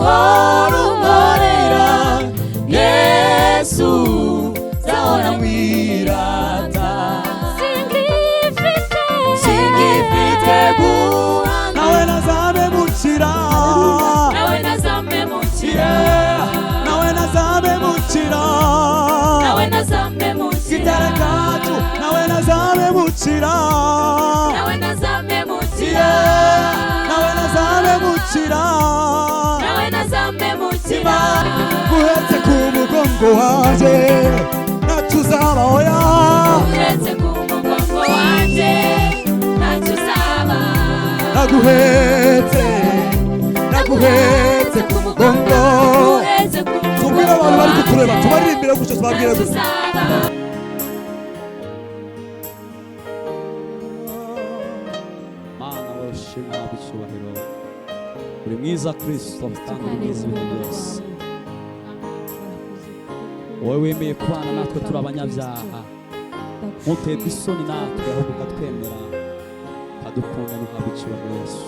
uhora unkorera Yesu zahora mwirata singifite guhanga nawe nazamemukira nawe nazamemukira nawe nazamemukira nawe nazamemukira gitare kacu nawe nazamemukira nawe nazamemukira nawe nazamemukira nawe nazamemukira guhetse ku mugongo wanje natuzaba oya guhetse ku mugongo wanje natuzaba naguhetse ku mugongo tubwire abantu bari kutureba tubaririmbire gutyo tubabwire gutyo Mana woshimwa b'icyubahiro uri mwiza Kristo kandi uri mwiza ibintu byose wowe wemeye kubana natwe turi abanyabyaha ntuterwe isoni natwe ahubwo ukatwemera ukadukunda n'uhabwa icyubahiro Yesu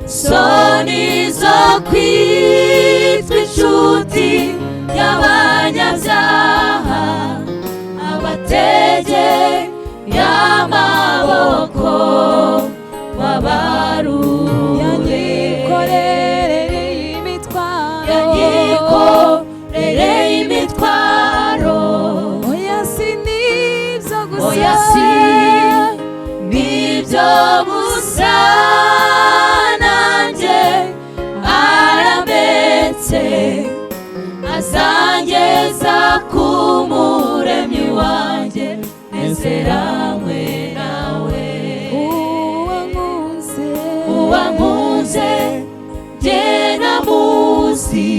Soni zo kwitwa inshuti y'abanyabyaha abatege y'amaboko wabaruye yanyikorereye imitwaro oya si nibyo gusa nanjye arametse azangeza ku muremyi wanjye nezeranywe nawe. Uwankunze jye namuzi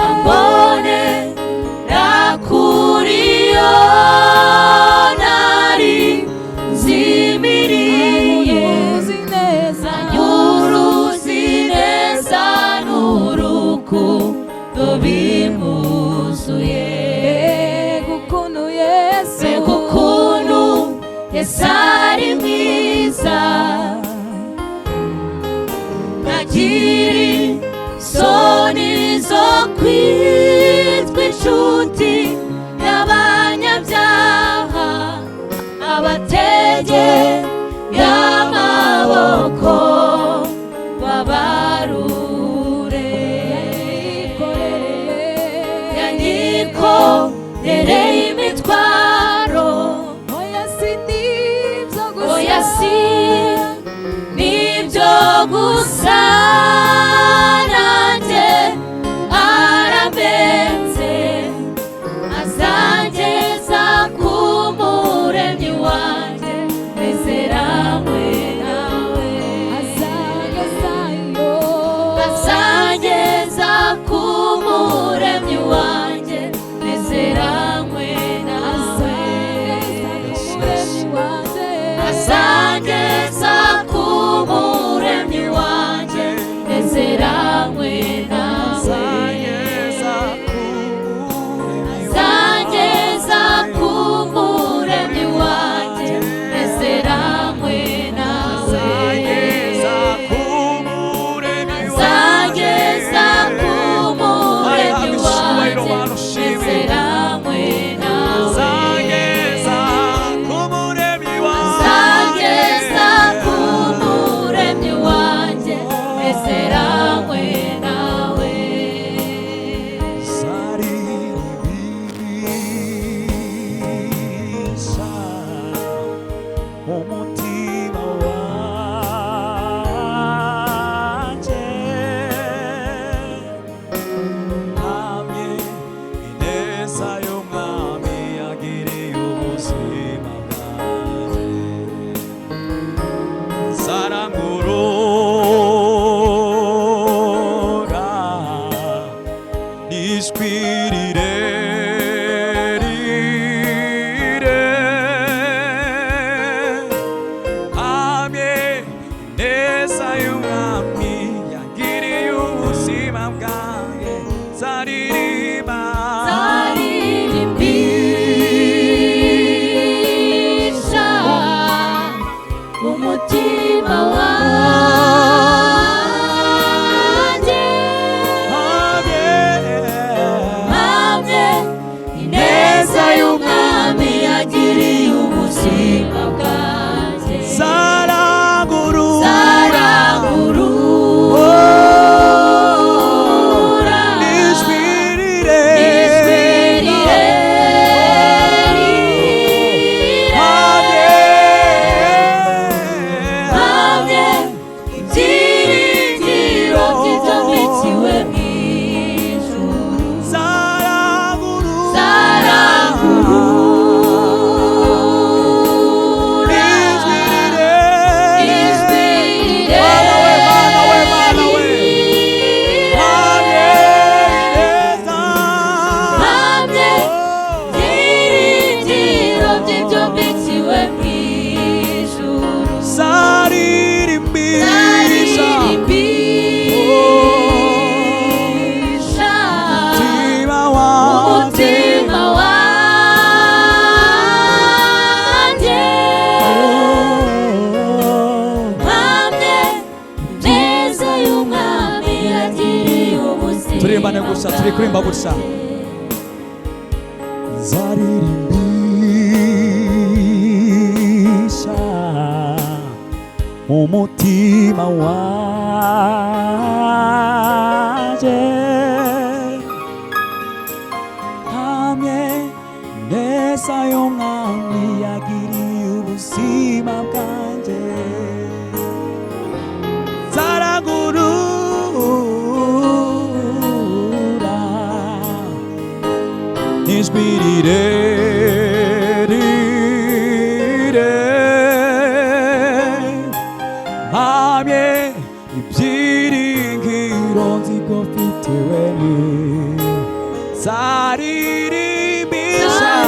ambonera kure iyo nari nzimiriye anyuruzi neza n'urukundo bimuzuye. Mbega ukuntu Yesu ari mwiza, ntagira isoni zo kwitwa inshuti y'abanyabyaha, abategeye amaboko babarure. Yanyikorereye imitwaro, oya si nibyo gusa, nanjye arametse azangeza ku muremyi wanjye nezeranywe nawe. Azangeza ku muremyi wanjye nezeranywe nawe. Azangeza ku muremyi wanjye nezeranywe nawe. Azangeza ku muremyi wanjye nezeranywe nawe. Azangeza ku muremyi wanjye nezeranywe nawe. Azangeza ku muremyi wanjye nezeranywe nawe. umutima wanjye hamwe ineza y'umwami yagiriye ubuzima bwanjye. zarangurura n'ijwi rirerire, hamwe ineza y'umwami yagiriye ubuzima bwanjye. zaririmba zaririmbisha umutima wanjye, hamwe ineza y'umwami yagiriye ubuzima bwanjye. zarangurura n'ijwi rirerire, hamwe ibyiringiro by'ibyo mu ijuru. zarangurura n'ijwi rirerire, Mana we, hamwe ineza, hamwe ibyiringiro by'ibyo mbikiwe mu ijuru. zaririmbisha zaririmbisha umutima wanjye. umutima wanjye, hamwe ineza y'umwami yagiriye ubuzima. turimbane gusa, turi kurimba gusa. zaririmbisha umutima wanjye, hamwe ineza y'umwami yagiriye ubuzima bwanjye. zarangurura 이래리래 마음에 입지링 그런지고 피트웨니 사리리 미샤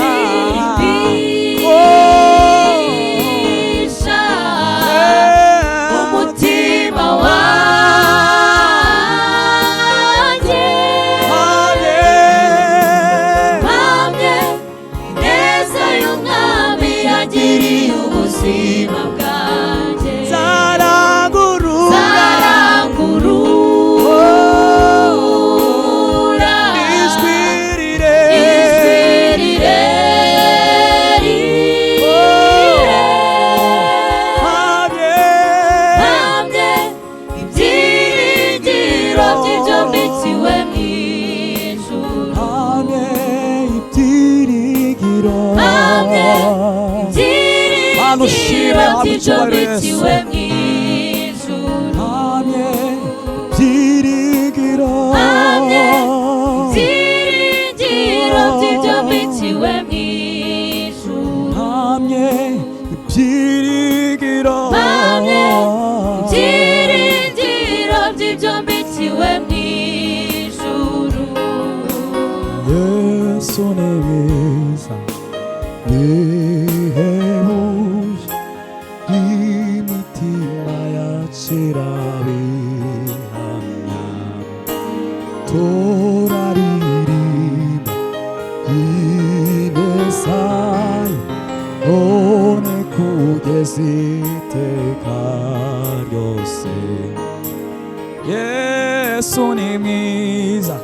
예수님이사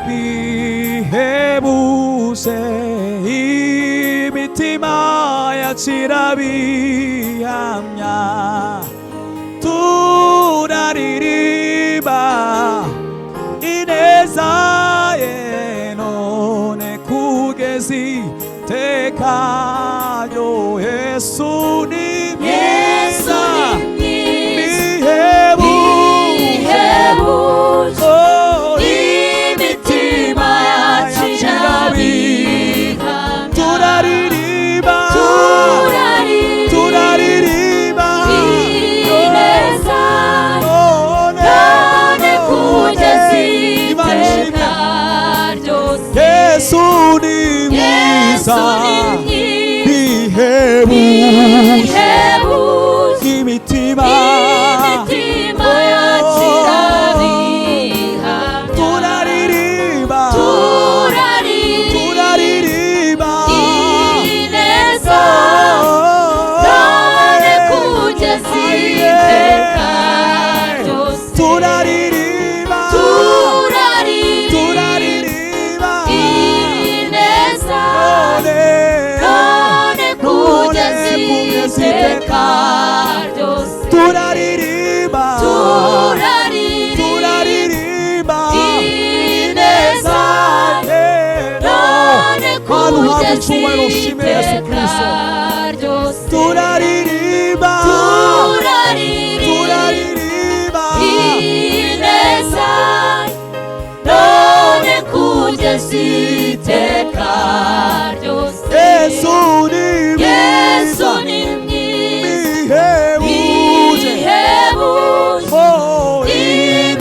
비해부세 이미티마야 치라비함냐 두라리리바 이네사에 너네 구게시 테카요 예수님이사 비해부스 이미티마야 치라비하 도라리리바 이네사 너네 구제시 대가조세 도라리리바 이네사 너네 구제시 대가조세 도라리리바 이네사 너네 구제시 대가조세 도라리리바 이네사 너네 구제시 대가조세 예수님 미해부스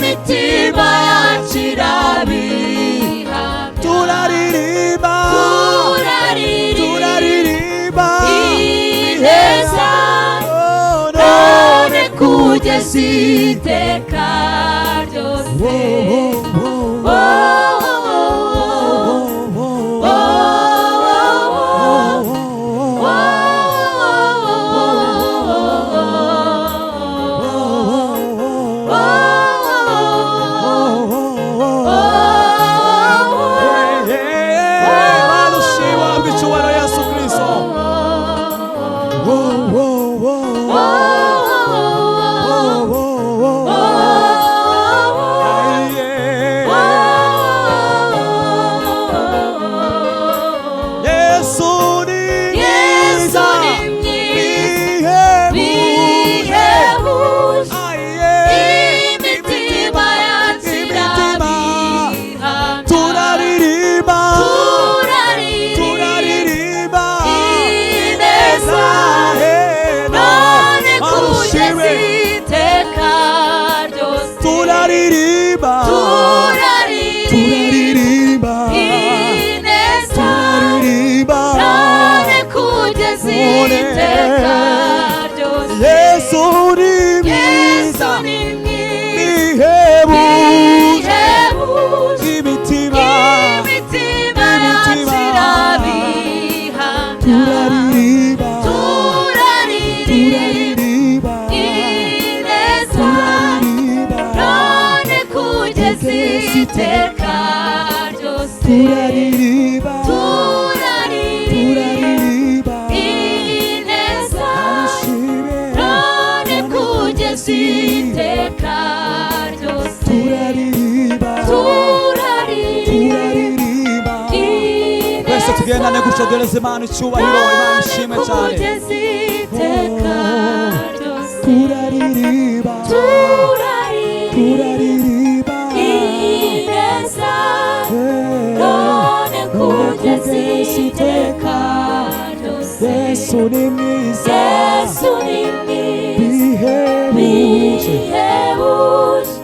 이미티마야 치라비하 도라리리바 이네사 너네 구제시 대가조세 iteka ryose turaririmba turaririmba ineza none kugeza iteka ryose turaririmba twese tugendane gutya duhereze Imana icyubahiro. Imana ishimwe cyane. turaririmba ineza none kugeza iteka ryose. Yesu ni mwiza, Yesu ni mwiza bihebuje,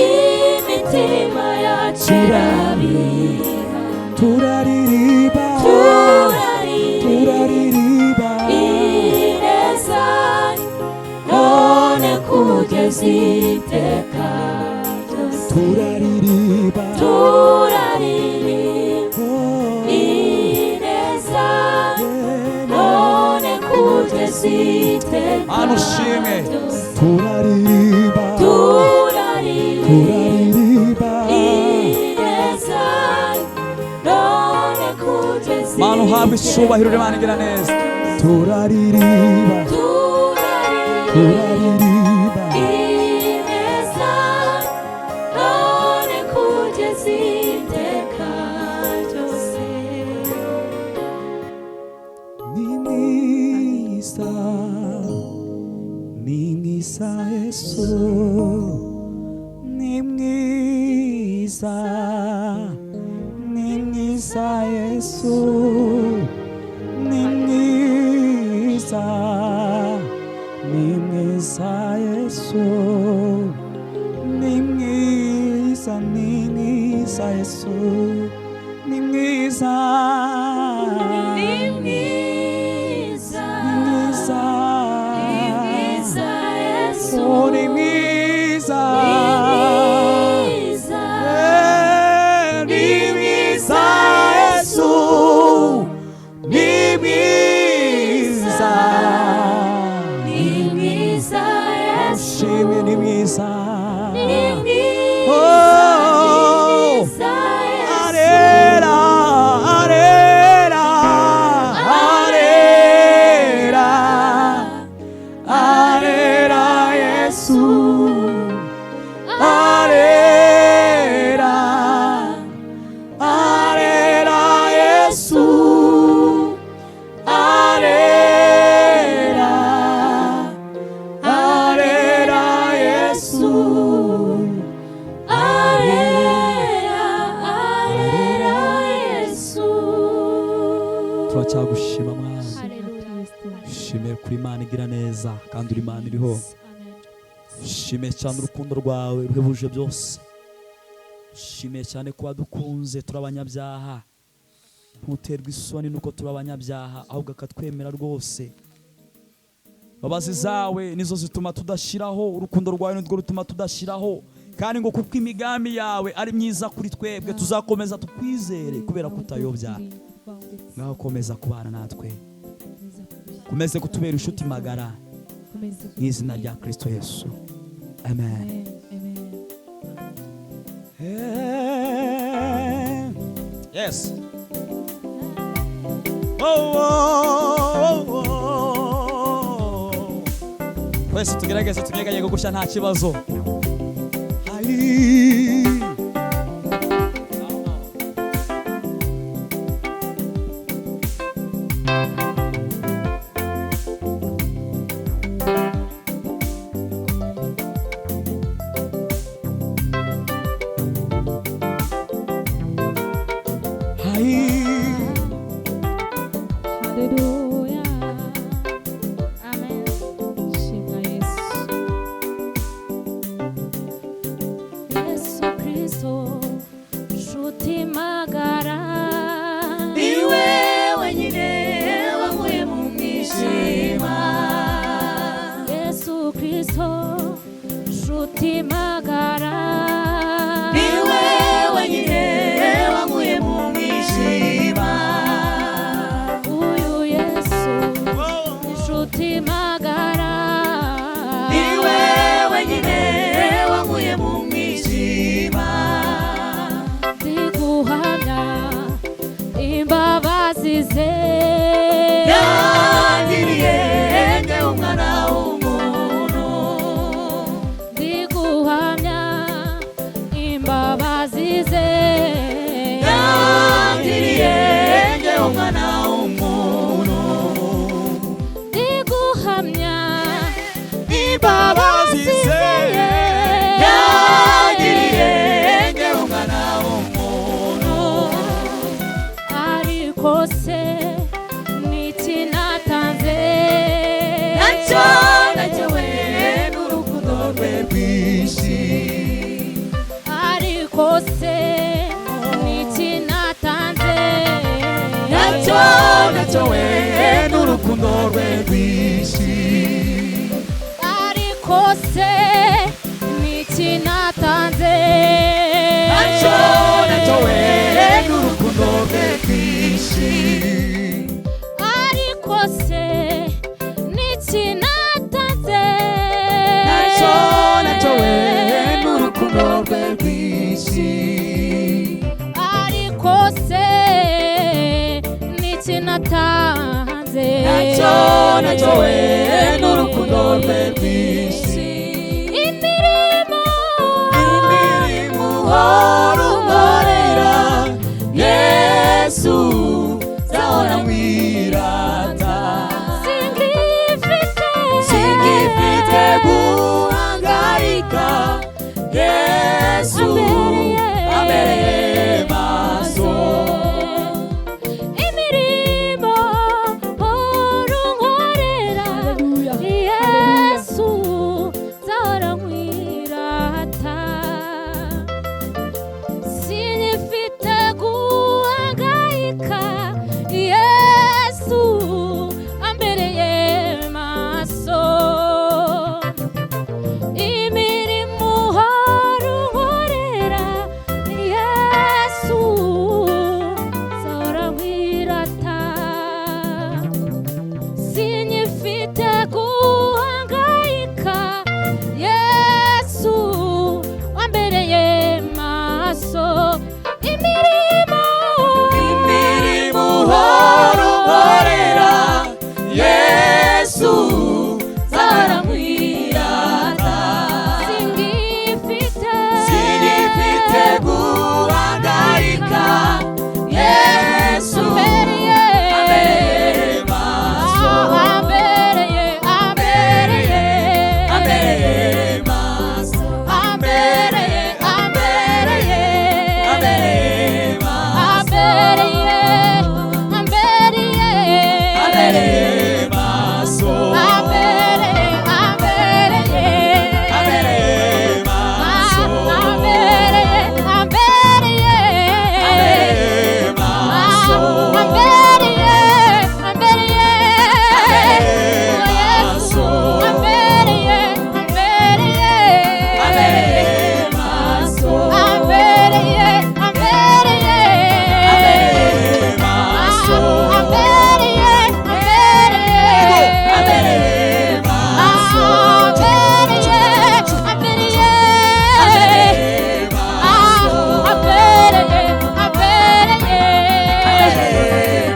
imitima yacu irabiha. turaririmba ineza none kugeza iteka ryose. turaririmba ineza none kugeza iteka Mana ushimwe. ryose. turaririmba ineza none kugeza Mana uhabwe icyubahiro. Imana igira neza. turaririmba ineza none kugeza iteka ryose. ni mwiza, ni mwiza Yesu, ni mwiza, ni mwiza Yesu, ni mwiza, ni mwiza Yesu, ni mwiza, ni mwiza Yesu, ni mwiza, Ni mwiza, Yesu. oh, ni mwiza, ni mwiza Yesu, ni mwiza, ushimwe, ni mwiza, oh, arera, arera, arera, arera Yesu, arera, arera Yesu, arera, arera Yesu, turacyagushima Mwana. Shimye kuri Imana igira neza kandi uri Imana iriho. Shimye cyane urukundo rwawe ruhebuje byose. Shimye cyane kuba dukunze turi abanyabyaha. Ntuterwe isoni nuko turi abanyabyaha, ahubwo akatwemera rwose. Babazi zawe nizo zituma tudashiraho, urukundo rwawe nirwo rutuma tudashiraho, kandi ngo kuko imigambi yawe ari myiza kuri twebwe tuzakomeza tukwizere kubera kutayobya. Ngaho komeza kubana natwe, komeze kutubera inshuti magara mu izina rya Kristo Yesu, amen. Yes. Twese tugerageze tunyeganyege gusha nta kibazo. Hallelujah. Amen. Shimwa Yesu. Yesu Kristo, nshuti magara. Niwe wenyine wankuye mu mwijima. Yesu Kristo, nshuti magara. Niwe wenyine wankuye mu mwijima. Uyu Yesu, nshuti magara. Niwe wenyine wankuye mu mwijima. azize yangiriye nge umwana w'umuntu ndi guhamya imbabazi ze yangiriye nge umwana w'umuntu ndi guhamya imbabazi ze yangiriye nge umwana w'umuntu ariko se n'iki natanze nacyo nakewe n'urukundo rwe rwinshi ariko se n'iki natanze nacyo nakewe n'urukundo rwe rwinshi ariko se n'iki natanze nacyo nakewe n'urukundo rwe rwinshi ariko se n'iki natanze nacyo nakewe n'urukundo rwe rwinshi ariko se n'iki natanze nacyo nakewe n'urukundo rwe rwinshi imirimo uhora unkorera Yesu zahora nkwirata singifite guhangayika Yesu abereye maso imirimo urunkorera Yesu zahora nkwirata sinyifite guhangayika Yesu ambereye maso imirimo urunkorera Yesu zahora nkwirata sinyifite guhangayika Yesu wambereye maso imirimo uhora unkorera Yesu zahora nkwirata singifite guhangayika Yesu abereye maso abereye maso abereye maso abereye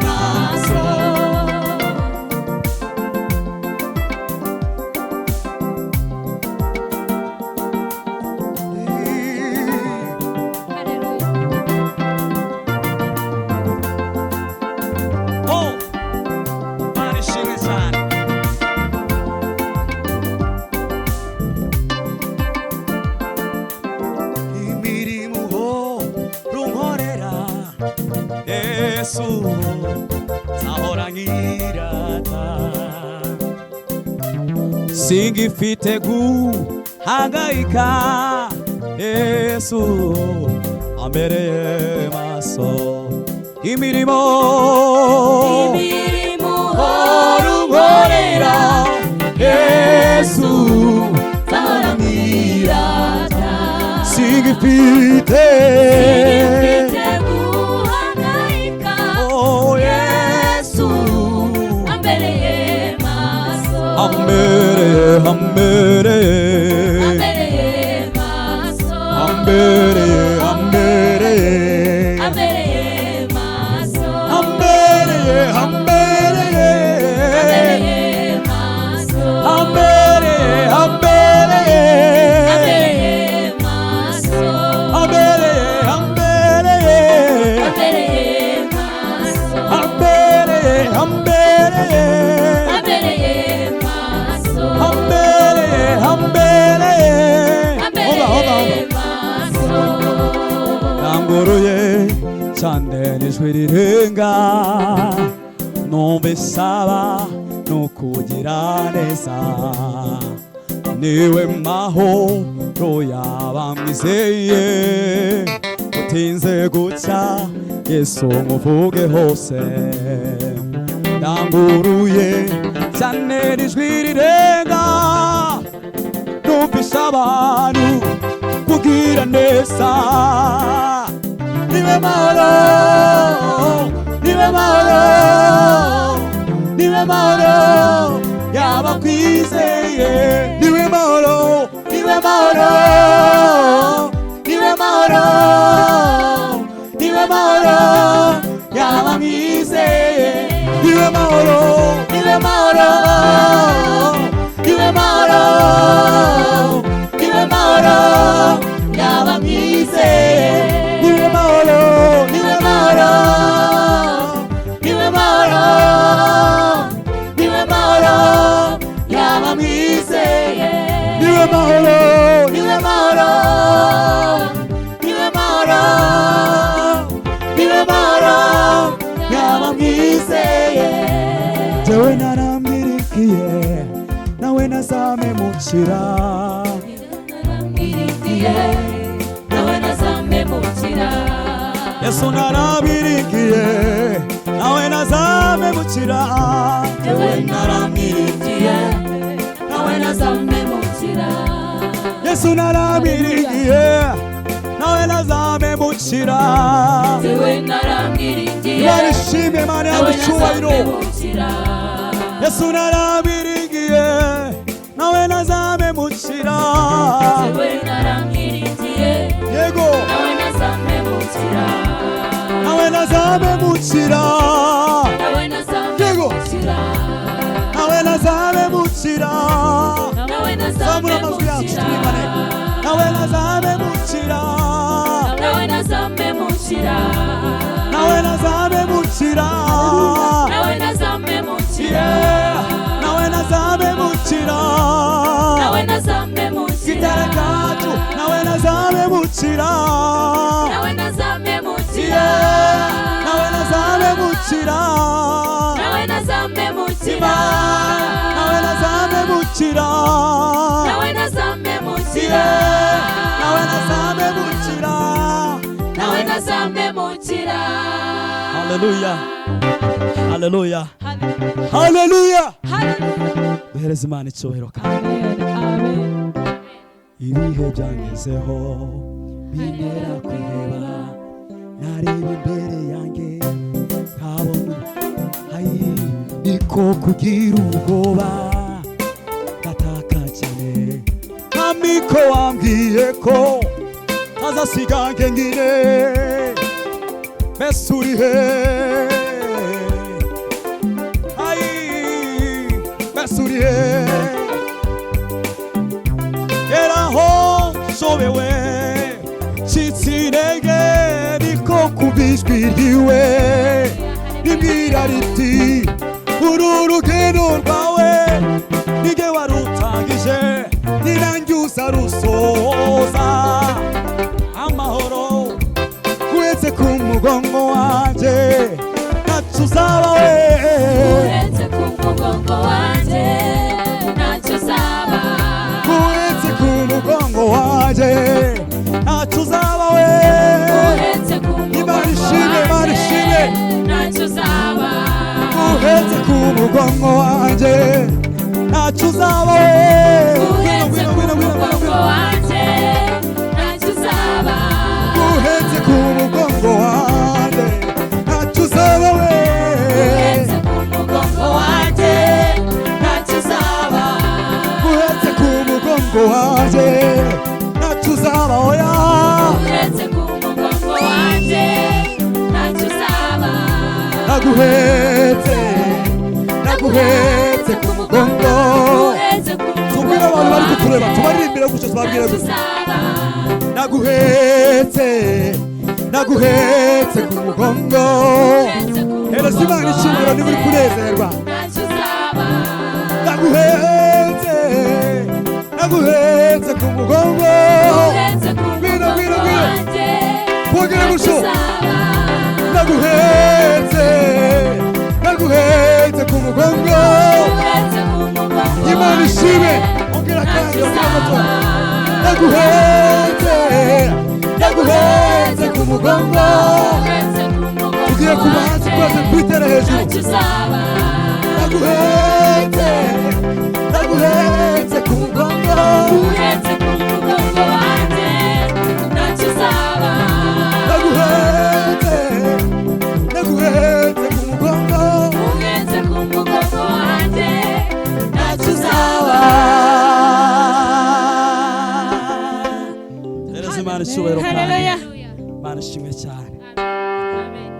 maso Yesu zahora nkirata singifite guhangayika Yesu ambereye maso imirimo uhora unkorera Yesu zahora nkirata singifite ambereye ijwi rirenga numva saba no kugira neza niwe mahoro y'abamwizeye utinze guca Yesu muvuge hose ndanguruye cyane ijwi rirenga numva abantu kugira neza niwe mahoro niwe mahoro niwe mahoro yabakwizeye niwe mahoro niwe mahoro niwe mahoro niwe mahoro yabamwizeye niwe mahoro niwe mahoro niwe mahoro niwe mahoro yabamwizeye niwe mahoro niwe mahoro niwe mahoro niwe mahoro yabamwizeye niwe mahoro niwe mahoro niwe mahoro niwe mahoro yabamwizeye jewe naramwirikiye nawe nazamemukira nawe nazamemukira Yesu narabirikiye nawe nazamemukira jewe naramwirikiye nawe nazamemukira Yesu narabirikiye nawe nazamemukira jewe naramwirikiye barishime Mana yagucyubahiro Yesu narabirikiye nawe nazamemukira jewe naramwirikiye yego nawe nazamemukira nawe nazamemukira nawe nazamemukira nawe nazamemukira nawe zamura amajwi yacu twimane nawe nazamemukira nawe nazamemukira nawe nazamemukira nawe nazamemukira nawe nazamemukira nawe nazamemukira gitare kacu nawe nazamemukira nawe nazamemukira nawe nazamemukira nawe nazamemukira nawe nazamemukira nawe nazamemukira nawe nazamemukira nawe nazamemukira haleluya haleluya haleluya duhereze Imana icyubahiro kandi ibihe byangezeho bintera kwiheba nareba imbere yanjye nkabona niko kugira ubwoba ndataka cyane amiko wambwiye ko ntazasiga njyenyine mbese uri he mbese uri he geraho nshobewe ncitse intege niko kumva ijwi ryiwe rimbwira riti uru rugendo rwawe nige warutangije ni nanjye uzarusoza amahoro uretse ku mugongo wanjye ntacyo uzaba we uretse ku mugongo wanjye ntacyo uzaba uretse ku mugongo wanjye ntacyo uzaba we uretse ku mugongo wanjye ntacyo uzaba uretse ku mugongo wanjye ntacyo uzaba we uretse ku mugongo wanjye ntacyo uzaba uretse ku mugongo wanjye ntacyo uzaba we uretse ku mugongo wanjye ntacyo uzaba uretse ku mugongo wanjye ntacyo uzaba oya uretse ku mugongo wanjye ntacyo uzaba naguhetse naguhetse ku mugongo tubwire abantu bari kutureba tubaririmbire gutyo tubabwire gutyo naguhetse naguhetse ku mugongo hereza Imana icyubahiro niba uri kunezerwa naguhetse naguhetse ku mugongo ngwino ngwino ngwino twongere gutyo naguhetse naguhetse ku mugongo uhetse ku mugongo Imana ishime ongera kandi naguhetse naguhetse ku mugongo uhetse ku mugongo tugiye kuba hasi twese twitera hejuru ntacyo uzaba naguhetse naguhetse ku mugongo uhetse ku mugongo wanjye ntacyo uzaba naguhetse naguhetse ku mugongo uhetse ku mugongo wanjye ntacyo uzaba Hereza Imana icyubahiro kandi Haleluya Imana ishimwe cyane. Amen